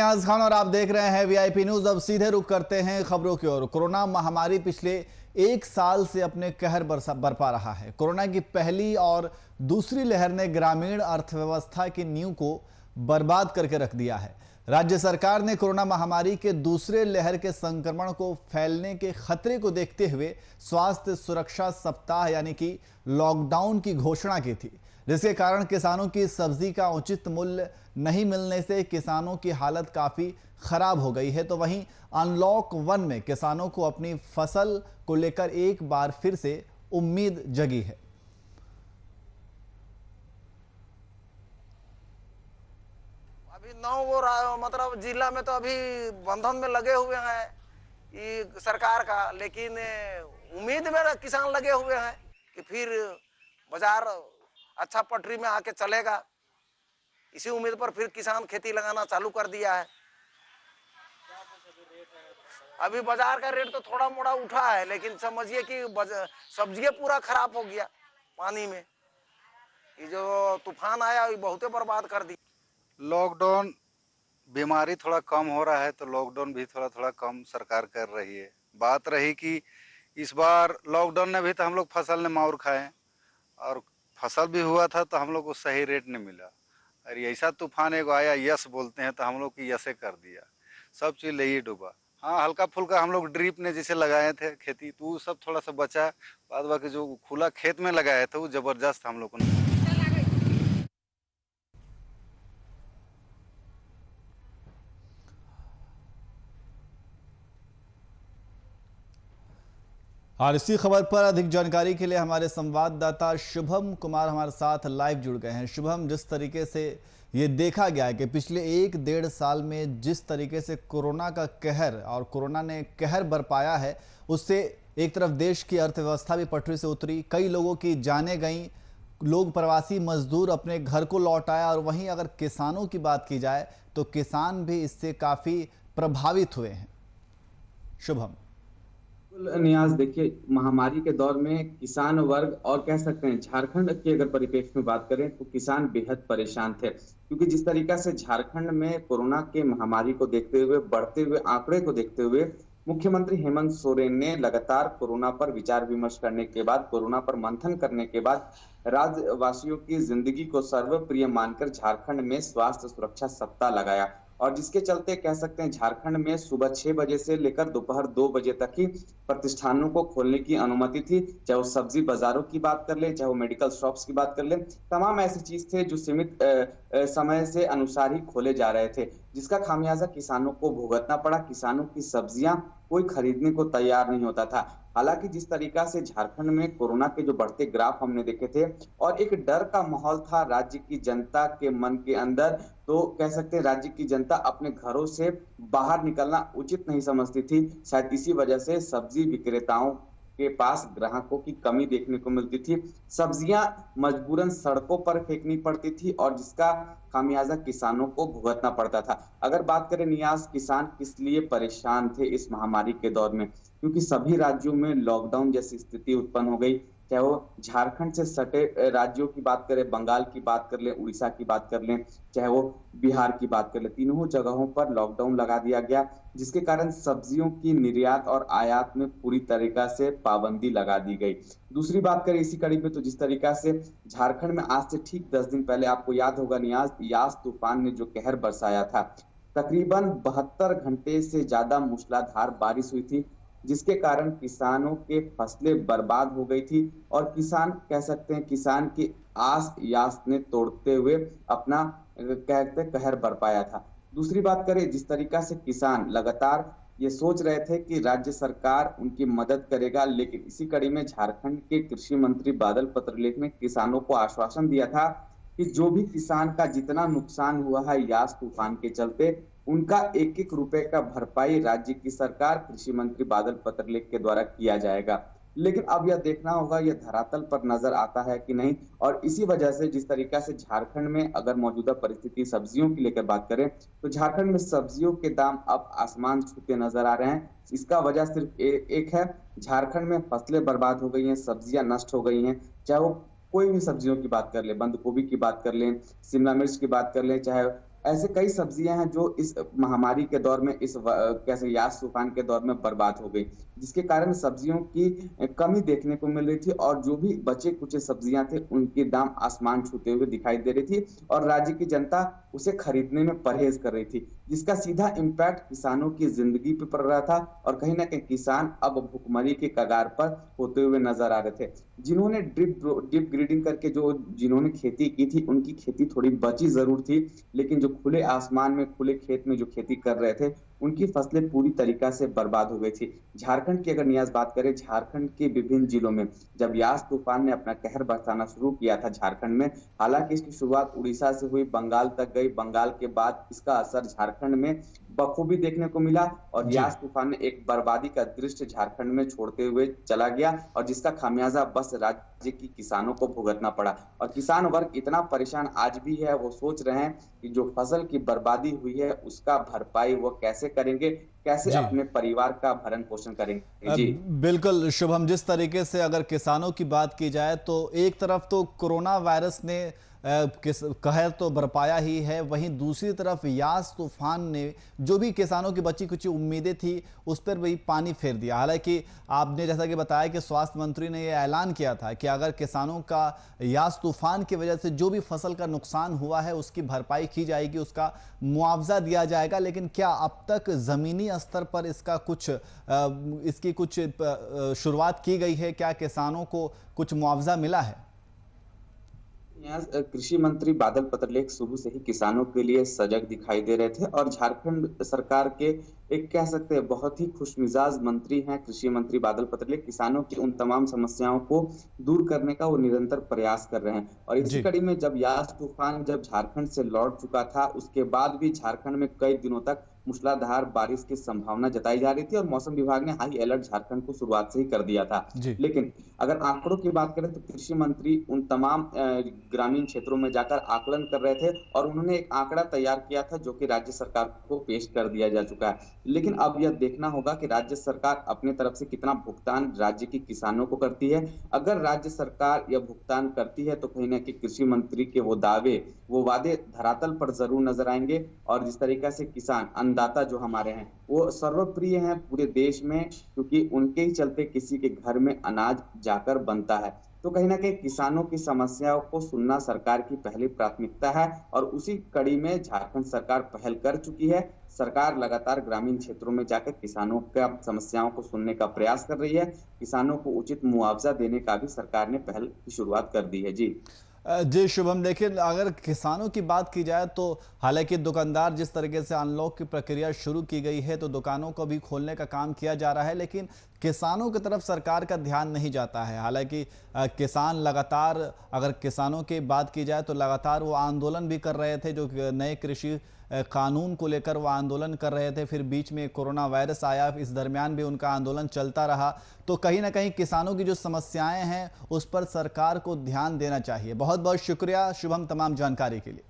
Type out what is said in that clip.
आज खान और आप देख रहे हैं वीआईपी न्यूज। अब सीधे रुख करते हैं खबरों की ओर। कोरोना महामारी पिछले एक साल से अपने कहर बरपा रहा है। कोरोना की पहली और दूसरी लहर ने ग्रामीण अर्थव्यवस्था की नींव को बर्बाद करके रख दिया है। राज्य सरकार ने कोरोना महामारी के दूसरे लहर के संक्रमण को फैलने के खतरे को देखते हुए स्वास्थ्य सुरक्षा सप्ताह यानी कि लॉकडाउन की घोषणा की थी, जिसके कारण किसानों की सब्जी का उचित मूल्य नहीं मिलने से किसानों की हालत काफी खराब हो गई है। तो वहीं अनलॉक 1 में किसानों को अपनी फसल को लेकर एक बार फिर से उम्मीद जगी है। अभी 9 वो मतलब जिला में तो अभी बंधन में लगे हुए हैं ये सरकार का, लेकिन उम्मीद में किसान लगे हुए हैं कि फिर बाजार अच्छा पटरी में आके चलेगा। इसी उम्मीद पर फिर किसान खेती लगाना चालू कर दिया है। अभी बाजार का रेट तो थोड़ा मोड़ा उठा है, लेकिन समझिए कि सब्जियां पूरा खराब हो गया पानी में। ये जो तूफान आया ये बहुते बर्बाद कर दी। लॉकडाउन बीमारी थोड़ा कम हो रहा है तो लॉकडाउन भी थोड़ा थोड़ा कम सरकार कर रही है। बात रही कि इस बार लॉकडाउन में भी तो हम लोग फसल ने मार खाए और फसल भी हुआ था तो हम लोग को सही रेट नहीं मिला। और ऐसा तूफान एक आया, यस बोलते हैं, तो हम लोग की यसे कर दिया, सब चीज़ ले ही डूबा। हाँ, हल्का फुल्का हम लोग ड्रिप ने जैसे लगाए थे खेती तो वो सब थोड़ा सा बचा। बाद बाकी जो खुला खेत में लगाए थे वो जबरदस्त हम लोग को। और इसी खबर पर अधिक जानकारी के लिए हमारे संवाददाता शुभम कुमार हमारे साथ लाइव जुड़ गए हैं। शुभम, जिस तरीके से ये देखा गया है कि पिछले 1-1.5 साल में जिस तरीके से कोरोना का कहर और कोरोना ने कहर बरपाया है, उससे एक तरफ देश की अर्थव्यवस्था भी पटरी से उतरी, कई लोगों की जानें गईं, लोग प्रवासी मजदूर अपने घर को लौट आया। और वहीं अगर किसानों की बात की जाए तो किसान भी इससे काफी प्रभावित हुए हैं। शुभम। नियाज, देखिए, महामारी के दौर में किसान वर्ग और कह सकते हैं झारखंड के अगर परिप्रेक्ष्य में बात करें तो किसान बेहद परेशान थे, क्योंकि जिस तरीका से झारखंड में कोरोना के महामारी को देखते हुए, बढ़ते हुए आंकड़े को देखते हुए मुख्यमंत्री हेमंत सोरेन ने लगातार कोरोना पर विचार विमर्श करने के बाद, कोरोना पर मंथन करने के बाद राज्यवासियों की जिंदगी को सर्वप्रिय मानकर झारखंड में स्वास्थ्य सुरक्षा सप्ताह लगाया। और जिसके चलते कह सकते हैं झारखंड में सुबह 6 बजे से लेकर दोपहर 2 बजे तक ही प्रतिष्ठानों को खोलने की अनुमति थी। चाहे वो सब्जी बाजारों की बात कर ले, चाहे वो मेडिकल शॉप्स की बात कर ले, तमाम ऐसी चीज थे जो सीमित समय से अनुसार ही खोले जा रहे थे, जिसका खामियाजा किसानों को भुगतना पड़ा। किसानों की सब्जियां कोई खरीदने को तैयार नहीं होता था। हालांकि जिस तरीका से झारखंड में कोरोना के जो बढ़ते ग्राफ हमने देखे थे और एक डर का माहौल था राज्य की जनता के मन के अंदर, तो कह सकते हैं राज्य की जनता अपने घरों से बाहर निकलना उचित नहीं समझती थी। शायद इसी वजह से सब्जी विक्रेताओं के पास ग्राहकों की कमी देखने को मिलती थी। सब्जियां मजबूरन सड़कों पर फेंकनी पड़ती थी और जिसका खामियाजा किसानों को भुगतना पड़ता था। अगर बात करें नियाज, किसान किस लिए परेशान थे इस महामारी के दौर में, क्योंकि सभी राज्यों में लॉकडाउन जैसी स्थिति उत्पन्न हो गई। चाहे वो झारखंड से सटे राज्यों की बात करें, बंगाल की बात कर लें, उड़ीसा की बात कर लें, चाहे वो बिहार की बात कर लें, तीनों जगहों पर लॉकडाउन लगा दिया गया, जिसके कारण सब्जियों की निर्यात और आयात में पूरी तरीका से पाबंदी लगा दी गई। दूसरी बात करें इसी कड़ी में तो जिस तरीका से झारखंड में आज से ठीक 10 दिन पहले, आपको याद होगा नियाज, यास तूफान ने जो कहर बरसाया था, तकरीबन 72 घंटे से ज्यादा मूसलाधार बारिश हुई थी, जिसके कारण किसानों के फसलें बर्बाद हो गई थी और किसान कह सकते हैं किसान की आस यास ने तोड़ते हुए अपना कहते कहर बरपाया था। दूसरी बात करें, जिस तरीका से किसान लगातार ये सोच रहे थे कि राज्य सरकार उनकी मदद करेगा, लेकिन इसी कड़ी में झारखंड के कृषि मंत्री बादल पत्रलेख ने किसानों को आश्वासन दिया था कि जो भी किसान का जितना नुकसान हुआ है यास तूफान के चलते, उनका 1-1 रुपए का भरपाई राज्य की सरकार, कृषि मंत्री बादल पत्रलेख के द्वारा किया जाएगा। लेकिन अब यह देखना होगा यह धरातल पर नजर आता है कि नहीं। और इसी वजह से जिस तरीका से झारखंड में अगर मौजूदा परिस्थिति सब्जियों की लेकर बात करें तो झारखंड में सब्जियों के दाम अब आसमान छूते नजर आ रहे हैं। इसका वजह सिर्फ एक है, झारखंड में फसलें बर्बाद हो गई हैं, सब्जियां नष्ट हो गई हैं। चाहे वो कोई भी सब्जियों की बात कर ले, बंद गोभी की बात कर लें, शिमला मिर्च की बात कर लें, चाहे ऐसे कई सब्जियां हैं जो इस महामारी के दौर में कैसे यास तूफान के दौर में बर्बाद हो गई, जिसके कारण सब्जियों की कमी देखने को मिल रही थी और जो भी बचे कुछ सब्जियां थे उनके दाम आसमान छूते हुए दिखाई दे रही थी और राज्य की जनता उसे खरीदने में परहेज कर रही थी, जिसका सीधा इम्पैक्ट किसानों की जिंदगी पे पड़ रहा था और कहीं ना कहीं किसान अब भुखमरी के कगार पर होते हुए नजर आ रहे थे। जिन्होंने ड्रिप ग्रीडिंग करके जिन्होंने खेती की थी उनकी खेती थोड़ी बची जरूर थी, लेकिन जो खुले आसमान में खुले खेत में जो खेती कर रहे थे उनकी फसलें पूरी तरीका से बर्बाद हो गई थी। झारखंड की अगर नियाज बात करें, झारखंड के विभिन्न जिलों में जब यास तूफान ने अपना कहर बरसाना शुरू किया था झारखंड में, हालांकि इसकी शुरुआत उड़ीसा से हुई, बंगाल तक गई, बंगाल के बाद इसका असर झारखंड में बखूबी देखने को मिला और यास तूफान ने एक बर्बादी का दृश्य झारखंड में छोड़ते हुए चला गया और जिसका खामियाजा बस राज्य की किसानों को भुगतना पड़ा। और किसान वर्ग इतना परेशान आज भी है, वो सोच रहे हैं कि जो फसल की बर्बादी हुई है उसका भरपाई वो कैसे करेंगे, कैसे अपने परिवार का भरण पोषण करेंगे। जी बिल्कुल शुभम, जिस तरीके से अगर किसानों की बात की जाए तो एक तरफ तो कोरोना वायरस ने कहर तो बरपाया ही है, वहीं दूसरी तरफ यास तूफान ने जो भी किसानों की बची कुछ उम्मीदें थी उस पर भी पानी फेर दिया। हालांकि आपने जैसा कि बताया कि स्वास्थ्य मंत्री ने यह ऐलान किया था कि अगर किसानों का यास तूफान की वजह से जो भी फसल का नुकसान हुआ है उसकी भरपाई की जाएगी, उसका मुआवजा दिया जाएगा, लेकिन क्या अब तक जमीनी स्तर पर इसकी कुछ शुरुआत की गई है? क्या किसानों को कुछ मुआवजा मिला है? यहाँ कृषि मंत्री बादल पत्रलेख शुरू से ही किसानों के लिए सजग दिखाई दे रहे थे और झारखंड सरकार के एक कह सकते हैं बहुत ही खुशमिजाज मंत्री हैं कृषि मंत्री बादल पत्रलेख। किसानों की उन तमाम समस्याओं को दूर करने का वो निरंतर प्रयास कर रहे हैं और इसी कड़ी में जब यास तूफान जब झारखंड से लौट चुका था उसके बाद भी झारखंड में कई दिनों तक मूसलाधार बारिश की संभावना जताई जा रही थी और मौसम विभाग ने हाई अलर्ट झारखंड को शुरुआत से ही कर दिया था। लेकिन अगर आंकड़ों की बात करें तो कृषि मंत्री उन तमाम ग्रामीण क्षेत्रों में जाकर आकलन कर रहे थे और उन्होंने एक आंकड़ा तैयार किया था जो कि राज्य सरकार को पेश कर दिया जा चुका है। लेकिन अब यह देखना होगा कि राज्य सरकार अपने तरफ से कितना भुगतान राज्य के किसानों को करती है। अगर राज्य सरकार यह भुगतान करती है तो कहीं ना कहीं कृषि मंत्री के वो वादे धरातल पर जरूर नजर आएंगे और जिस तरीके से किसान अन्नदाता जो हमारे हैं वो सर्वप्रिय हैं पूरे देश में, क्योंकि उनके ही चलते किसी के घर में अनाज जाकर बनता है। तो कहीं ना कहीं किसानों की समस्याओं को सुनना सरकार की पहली प्राथमिकता है और उसी कड़ी में झारखंड सरकार पहल कर चुकी है। सरकार लगातार ग्रामीण क्षेत्रों में जाकर किसानों का समस्याओं को सुनने का प्रयास कर रही है। किसानों को उचित मुआवजा देने का भी सरकार ने पहल की शुरुआत कर दी है। जी शुभम, देखिए अगर किसानों की बात की जाए तो हालांकि दुकानदार जिस तरीके से अनलॉक की प्रक्रिया शुरू की गई है तो दुकानों को भी खोलने का काम किया जा रहा है, लेकिन किसानों की तरफ सरकार का ध्यान नहीं जाता है। हालांकि किसान लगातार, अगर किसानों की बात की जाए तो लगातार वो आंदोलन भी कर रहे थे, जो नए कृषि कानून को लेकर वो आंदोलन कर रहे थे। फिर बीच में कोरोना वायरस आया, इस दरमियान भी उनका आंदोलन चलता रहा। तो कहीं ना कहीं किसानों की जो समस्याएं हैं उस पर सरकार को ध्यान देना चाहिए। बहुत बहुत शुक्रिया शुभम तमाम जानकारी के लिए।